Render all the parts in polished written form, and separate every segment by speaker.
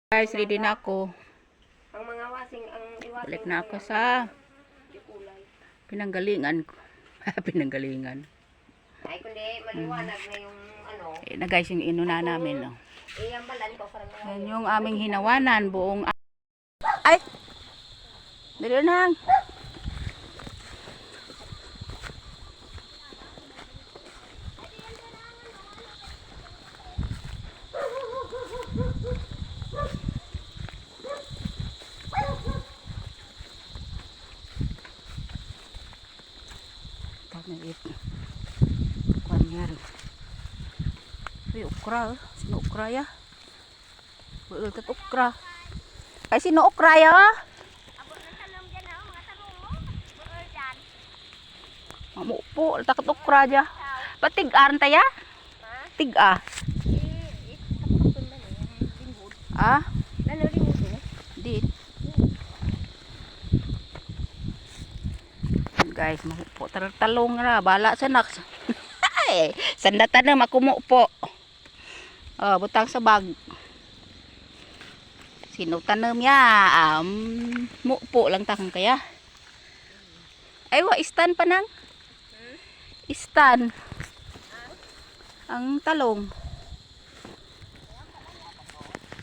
Speaker 1: Guys, ready na ako.
Speaker 2: Ang mga wasing, ang iwasing.
Speaker 1: Balik na ako sa pinanggalingan ko. Pinanggalingan.
Speaker 2: Ay, kundi maliwanag na yung ano.
Speaker 1: Na guys, yung inuna namin. No?
Speaker 2: Yung balan ko parang
Speaker 1: Yan yung aming hinawanan. Buong... Ay! Dali na. Nait kuanyar ay okra sino okra ya beul ket okra ay sino okra ya abot na talong diyan mga talong beul diyan mamu po taket okra ja patigar ta ya tiga ah di guys, mahupo talong ra bala sa nak. Ay, sandatan na makumupo. Oh, butang sa bag. Sino tanem ya? Mupo lang takang kaya. Ay, wa istan pa nang. Istan. Ang talong.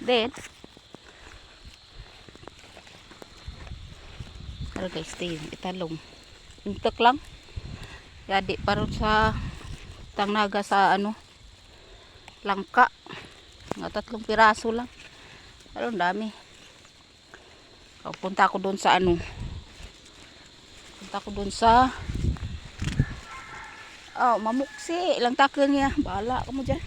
Speaker 1: Then. Ano guys, italong. Intek lang. Jadi parot sa tangnaga sa ano langka. Nga 3 piraso lang. Pero dami. Punta ako doon sa ano. Punta ako doon sa mamuksi. Ilang takil niya. Bahala ka mo dyan.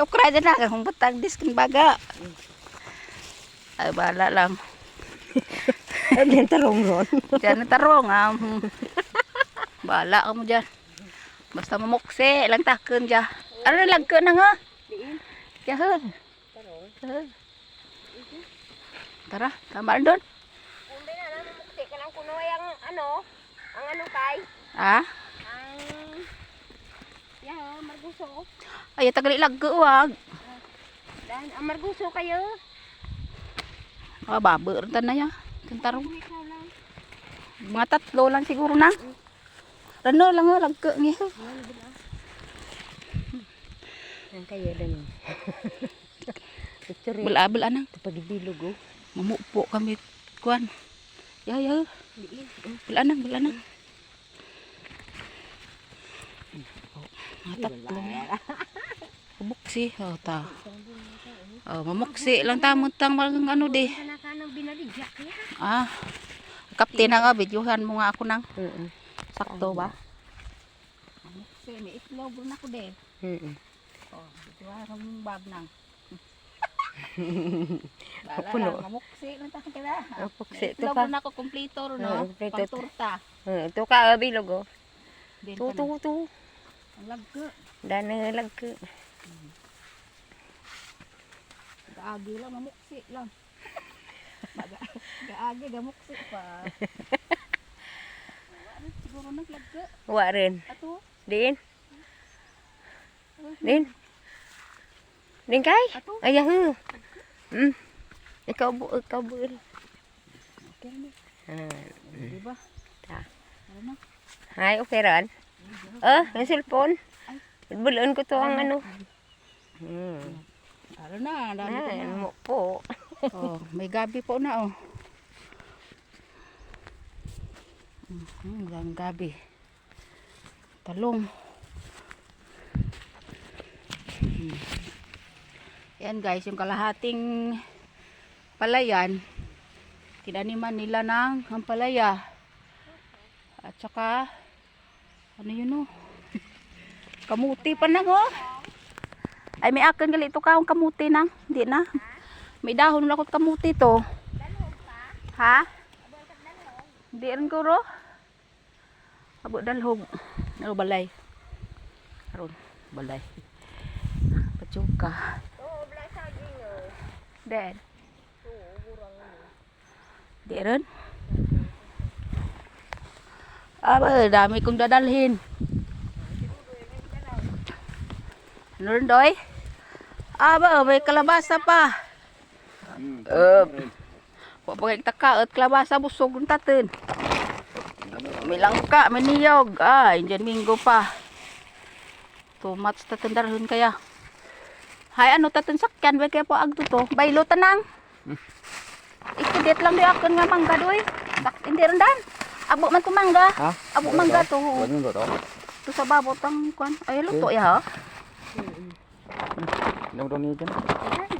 Speaker 1: Ukra dyan na. Kung batang diskin baga. Ay bahala lang.
Speaker 2: Diyan tarong ron.
Speaker 1: Diyan tarong bahala ka mo dyan. Basta mamuksi. Ilang takil dyan. Ano lang ka na nga? Yahan. Tara, tama doon.
Speaker 2: Kundi na lang mamuksi ka lang kuno ang ano kay?
Speaker 1: Ah?
Speaker 2: Ang marguso.
Speaker 1: Ay, tagali wag.
Speaker 2: Dan ang marguso kayo.
Speaker 1: Baber na ya. Tarong. Mga 3 lang siguro na. Rano lang lagke niya.
Speaker 2: Ang kayo dan.
Speaker 1: Bel-abel anang
Speaker 2: Pagibilog oh.
Speaker 1: Mamupo kami kuan. Ya. Belanang. Mga 3. Mamuksi. Ta. Mamuksi lang tamutang ano di. Kapten na nga videohan mo nga ako nang. Sakto ba? Mamuksi may itlog na ko de. Videohan mo bab nang.
Speaker 2: Puno.
Speaker 1: Mamuksi lang ta kila.
Speaker 2: Mamuksi to
Speaker 1: Itlog
Speaker 2: pa.
Speaker 1: na ko kompleto no. Pangturta.
Speaker 2: Ito ka bilog oh. Tu.
Speaker 1: Ang lagke.
Speaker 2: Dan lagke.
Speaker 1: Gaagi lang, mamuksi lang. Gaagi, gamuksi pa. Siguro naglagka.
Speaker 2: Wa rin.
Speaker 1: Ato?
Speaker 2: Din kay?
Speaker 1: Ato?
Speaker 2: Ayah. Ikaw bu.
Speaker 1: Okay na. Diba?
Speaker 2: Ta.
Speaker 1: Ano na?
Speaker 2: Hay, okay ran. Yung cellphone. Bulan ko to ang ano.
Speaker 1: Ano na, dami ko na.
Speaker 2: Mo po.
Speaker 1: May gabi po na Ang gabi. Talong. Yan guys, yung kalahating palayan, kinaniman nila ng ampalaya. At saka, ano yun kamuti pa na Ay, may akin gali ito kaong kamuti nang. Hindi na. May dahon na akong kamuti to. Ha? Hindi rin ko ro. Abo dalhog. Ano balay? Aron, balay. Patsuka. Den. Di rin. Dami kong dadalhin. Ano rin doy? Aba, may kalabasa pa. Pagpagay takaot, kalabasa busog ng tatin. May langka, may niyog. Indian minggo pa. Too much tatin darahon kaya. Hay, ano tatin sakyan, kaya po agto to. Baylo tanang. Ikudit lang di akin nga mangga doy. Hindi rendan. Abo man to mangga.
Speaker 3: Ha?
Speaker 1: Abo mangga to.
Speaker 3: Ano to?
Speaker 1: To sa babot ang kwan. Ay luto ya ha.
Speaker 3: Ano to niya dyan?